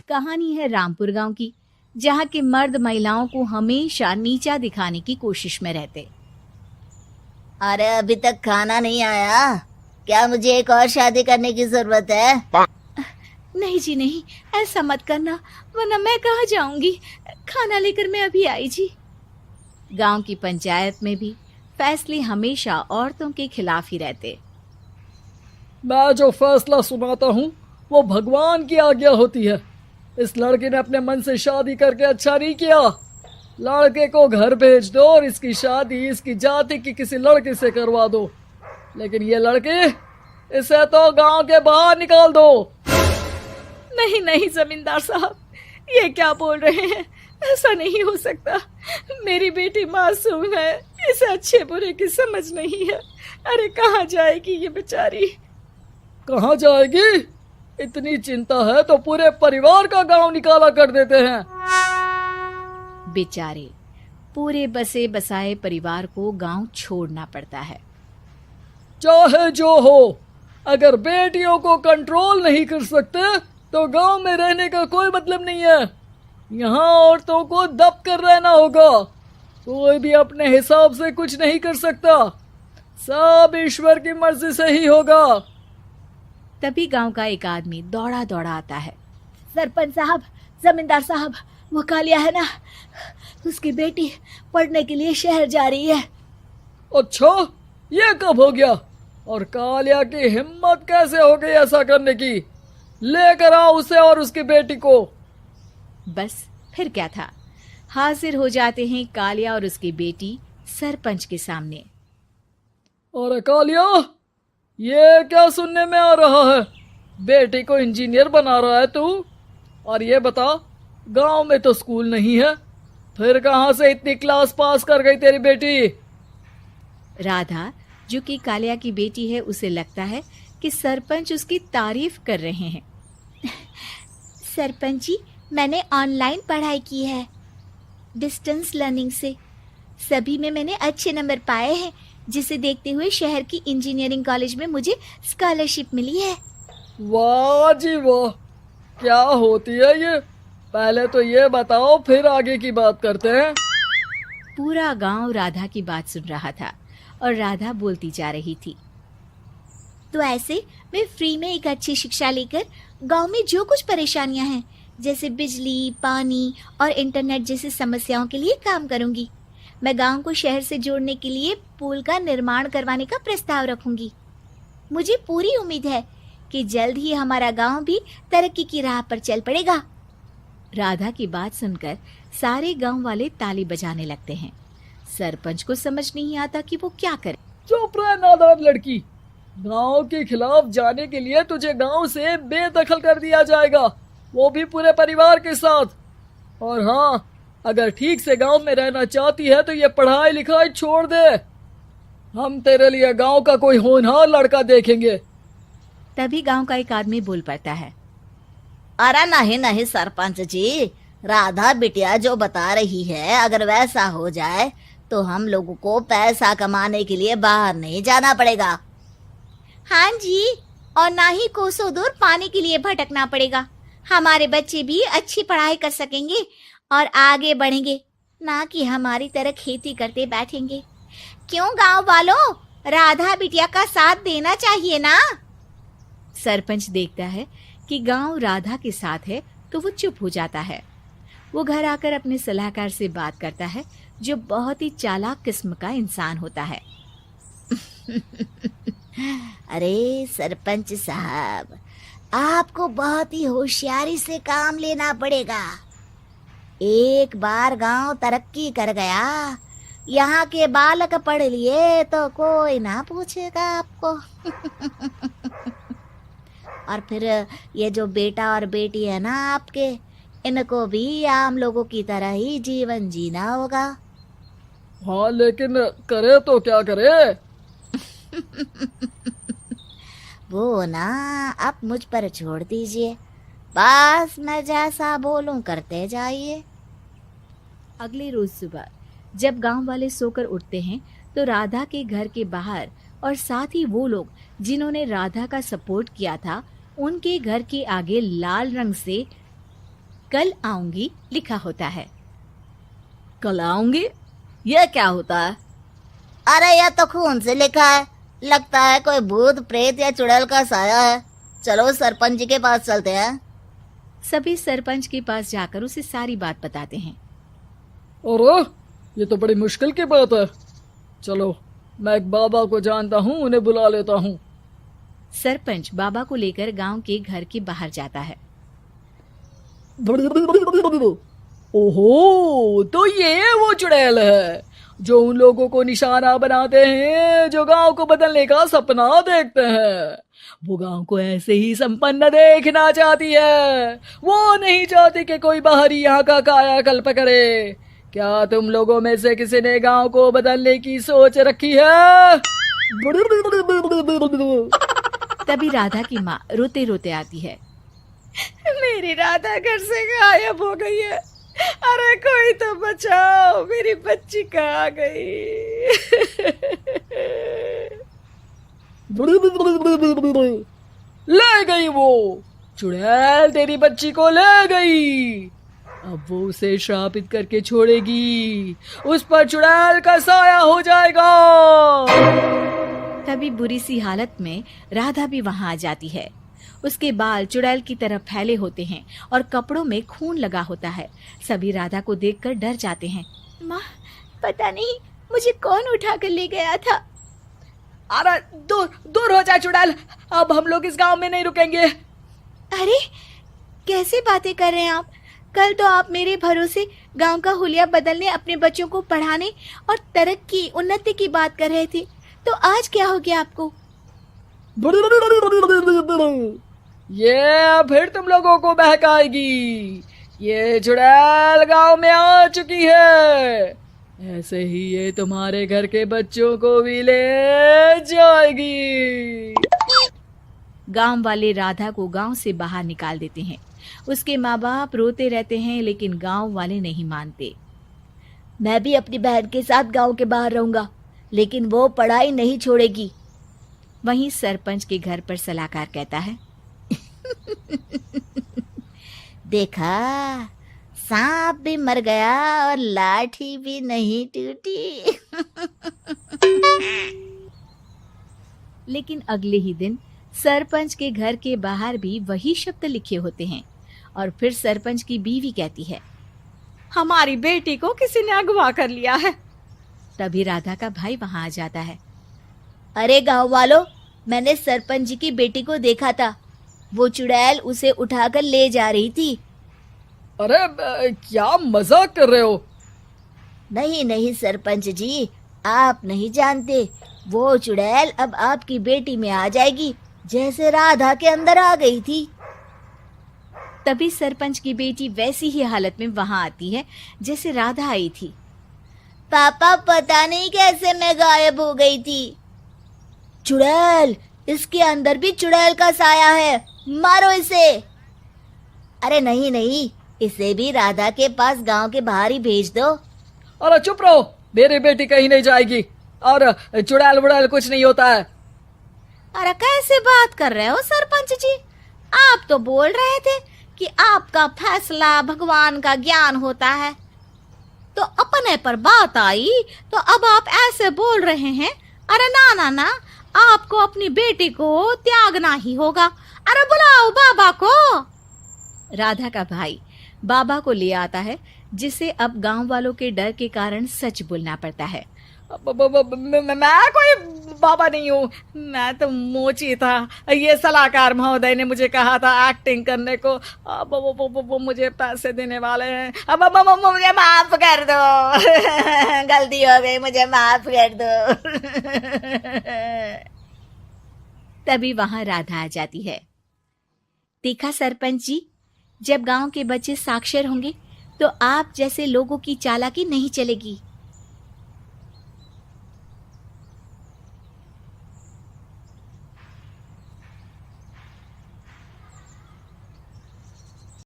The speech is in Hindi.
कहानी है रामपुर गांव की, जहां के मर्द महिलाओं को हमेशा नीचा दिखाने की कोशिश में रहते। अरे अभी तक खाना नहीं आया क्या? मुझे एक और शादी करने की जरूरत है। नहीं जी नहीं, ऐसा मत करना, वरना मैं कहाँ जाऊंगी। खाना लेकर मैं अभी आई जी। गांव की पंचायत में भी फैसले हमेशा औरतों के खिलाफ ही रहते। मैं जो फैसला सुनाता हूँ वो भगवान की आज्ञा होती है। इस लड़के ने अपने मन से शादी करके अच्छा नहीं किया। लड़के को घर भेज दो और इसकी शादी इसकी जाति की किसी लड़के से करवा दो, लेकिन ये लड़की, इसे तो गांव के बाहर निकाल दो। नहीं नहीं जमींदार साहब, ये क्या बोल रहे हैं? ऐसा नहीं हो सकता। मेरी बेटी मासूम है, इसे अच्छे बुरे की समझ नहीं है। अरे कहाँ जाएगी ये बेचारी? कहाँ जाएगी? इतनी चिंता है तो पूरे परिवार का गांव निकाला कर देते हैं। बेचारे पूरे बसे बसाए परिवार को गांव छोड़ना पड़ता है। चाहे जो हो, अगर बेटियों को कंट्रोल नहीं कर सकते तो गांव में रहने का कोई मतलब नहीं है। यहाँ औरतों को दब कर रहना होगा। कोई भी अपने हिसाब से कुछ नहीं कर सकता, सब ईश्वर की मर्जी से ही होगा। तभी गांव का एक आदमी दौड़ा दौड़ा आता है। सरपंच साहब, जमींदार साहब, वो कालिया है ना, उसकी बेटी पढ़ने के लिए शहर जा रही है। अच्छा, ये कब हो गया? और कालिया की हिम्मत कैसे हो गई ऐसा करने की? लेकर आओ उसे और उसकी बेटी को। बस फिर क्या था, हाजिर हो जाते हैं कालिया और उसकी बेटी सरपंच के सामने। अरे कालिया, ये क्या सुनने में आ रहा है? बेटी को इंजीनियर बना रहा है तू? और ये बता, गांव में तो स्कूल नहीं है, फिर कहां से इतनी क्लास पास कर गई तेरी बेटी? राधा, जो कि कालिया की बेटी है, उसे लगता है कि सरपंच उसकी तारीफ कर रहे हैं। सरपंच जी, मैंने ऑनलाइन पढ़ाई की है, डिस्टेंस लर्निंग से। सभी में मैंने अच्छे नंबर पाए हैं, जिसे देखते हुए शहर की इंजीनियरिंग कॉलेज में मुझे स्कॉलरशिप मिली है। वाह जी वाह, क्या होती है ये? पहले तो ये बताओ, फिर आगे की बात करते हैं। पूरा गांव राधा की बात सुन रहा था और राधा बोलती जा रही थी। तो ऐसे मैं फ्री में एक अच्छी शिक्षा लेकर गांव में जो कुछ परेशानियां हैं, जैसे बिजली, पानी और इंटरनेट जैसी समस्याओं के लिए काम करूंगी। मैं गांव को शहर से जोड़ने के लिए पुल का निर्माण करवाने का प्रस्ताव रखूंगी। मुझे पूरी उम्मीद है कि जल्द ही हमारा गांव भी तरक्की की राह पर चल पड़ेगा। राधा की बात सुनकर सारे गांव वाले ताली बजाने लगते हैं। सरपंच को समझ नहीं आता कि वो क्या करे। चुप रह नादान लड़की, गांव के खिलाफ जाने के लिए तुझे गांव से बेदखल कर दिया जाएगा, वो भी पूरे परिवार के साथ। और हाँ, अगर ठीक से गांव में रहना चाहती है तो ये पढ़ाई लिखाई छोड़ दे। हम तेरे लिए गांव का कोई होनहार लड़का देखेंगे। तभी गांव का एक आदमी बोल पड़ता है। अरे नहीं नहीं सरपंच जी, राधा बिटिया जो बता रही है, अगर वैसा हो जाए तो हम लोगों को पैसा कमाने के लिए बाहर नहीं जाना पड़ेगा। हाँ जी, और ना ही कोसों दूर पानी के लिए भटकना पड़ेगा। हमारे बच्चे भी अच्छी पढ़ाई कर सकेंगे और आगे बढ़ेंगे, ना कि हमारी तरह खेती करते बैठेंगे। क्यों गांव वालों, राधा बिटिया का साथ देना चाहिए ना। सरपंच देखता है कि गांव राधा के साथ है तो वो चुप हो जाता है। वो घर आकर अपने सलाहकार से बात करता है, जो बहुत ही चालाक किस्म का इंसान होता है। अरे सरपंच साहब, आपको बहुत ही होशियारी से काम लेना पड़ेगा। एक बार गांव तरक्की कर गया, यहाँ के बालक पढ़ लिए तो कोई ना पूछेगा आपको। और फिर ये जो बेटा और बेटी है ना आपके, इनको भी आम लोगों की तरह ही जीवन जीना होगा। हाँ, लेकिन करे तो क्या करे? वो ना आप मुझ पर छोड़ दीजिए, बस मैं जैसा बोलूं करते जाइए। अगले रोज सुबह जब गांव वाले सोकर उठते हैं तो राधा के घर के बाहर और साथ ही वो लोग जिन्होंने राधा का सपोर्ट किया था, उनके घर के आगे लाल रंग से कल आऊंगी लिखा होता है। कल आऊंगी, यह क्या होता है? अरे यह तो खून से लिखा है, लगता है कोई भूत प्रेत या चुड़ैल का साया है। चलो सरपंच जी के पास चलते हैं। सभी सरपंच के पास जाकर उसे सारी बात बताते हैं। अरे ये तो बड़ी मुश्किल की बात है। चलो मैं एक बाबा को जानता हूँ, उन्हें बुला लेता हूँ। सरपंच बाबा को लेकर गांव के घर के बाहर जाता है। ओहो, तो ये वो चुड़ैल है जो उन लोगों को निशाना बनाते हैं जो गांव को बदलने का सपना देखते हैं। वो गांव को ऐसे ही संपन्न देखना चाहती है, वो नहीं चाहती कि कोई बाहरी यहाँ का कायाकल्प करे। क्या तुम लोगों में से किसी ने गांव को बदलने की सोच रखी है? तभी राधा की माँ रोते रोते आती है। मेरी राधा घर से गायब हो गई है। अरे कोई तो बचाओ, मेरी बच्ची कहाँ गई? ले गई वो चुड़ैल, तेरी बच्ची को ले गई। अब वो उसे श्रापित करके छोड़ेगी, उस पर चुड़ैल का साया हो जाएगा। तभी बुरी सी हालत में राधा भी वहां आ जाती है। उसके बाल चुड़ैल की तरह फैले होते हैं और कपड़ों में खून लगा होता है। सभी राधा को देखकर डर जाते हैं। माँ, पता नहीं मुझे कौन उठा कर ले गया था। अरे दूर दूर हो जा चुड़ैल, अब हम लोग इस गांव में नहीं रुकेंगे। अरे कैसे बातें कर रहे हैं आप? कल तो आप मेरे भरोसे गांव का हुलिया बदलने, अपने बच्चों को पढ़ाने और तरक्की उन्नति की बात कर रहे थे, तो आज क्या हो गया आपको? ये फिर तुम लोगों को बहकाएगी। ये चुड़ैल गांव में आ चुकी है, ऐसे ही ये तुम्हारे घर के बच्चों को भी ले जाएगी। गांव वाले राधा को गांव से बाहर निकाल देते हैं। उसके माँ बाप रोते रहते हैं, लेकिन गांव वाले नहीं मानते। मैं भी अपनी बहन के साथ गांव के बाहर रहूंगा, लेकिन वो पढ़ाई नहीं छोड़ेगी। वहीं सरपंच के घर पर सलाहकार कहता है। देखा, सांप भी मर गया और लाठी भी नहीं टूटी। लेकिन अगले ही दिन सरपंच के घर के बाहर भी वही शब्द लिखे होते हैं। और फिर सरपंच की बीवी कहती है, हमारी बेटी को किसी ने अगवा कर लिया है। तभी राधा का भाई वहां आ जाता है। अरे गांव वालों, मैंने सरपंच जी की बेटी को देखा था। वो चुड़ैल उसे उठाकर ले जा रही थी। अरे क्या मजाक कर रहे हो? नहीं नहीं सरपंच जी, आप नहीं जानते। वो चुड़ैल अब आपकी बेटी में आ जाएगी, जैसे राधा के अंदर आ गई थी। तभी सरपंच की बेटी वैसी ही हालत में वहां आती है जैसे राधा आई थी। पापा, पता नहीं कैसे मैं गायब हो गई थी। चुड़ैल, इसके अंदर भी चुड़ैल का साया है, मारो इसे। अरे नहीं नहीं, इसे भी राधा के पास गांव के बाहर ही भेज दो। अरे चुप रहो, मेरी बेटी कहीं नहीं जाएगी और चुड़ैल वुड़ैल कुछ नहीं होता है। अरे कैसे बात कर रहे हो सरपंच जी? आप तो बोल रहे थे कि आपका फैसला भगवान का ज्ञान होता है, तो अपने पर बात आई तो अब आप ऐसे बोल रहे हैं। अरे ना ना ना, आपको अपनी बेटी को त्यागना ही होगा। अरे बुलाओ बाबा को। राधा का भाई बाबा को ले आता है, जिसे अब गांव वालों के डर के कारण सच बोलना पड़ता है। मैं कोई बाबा नहीं हूँ, मैं तो मोची था। ये सलाहकार महोदय ने मुझे कहा था एक्टिंग करने को। अब वो मुझे पैसे देने वाले हैं। अब मुझे माफ कर दो। गलती हो गई, मुझे माफ कर दो। तभी वहां राधा आ जाती है। देखा सरपंच जी, जब गांव के बच्चे साक्षर होंगे तो आप जैसे लोगों की चालाकी नहीं चलेगी।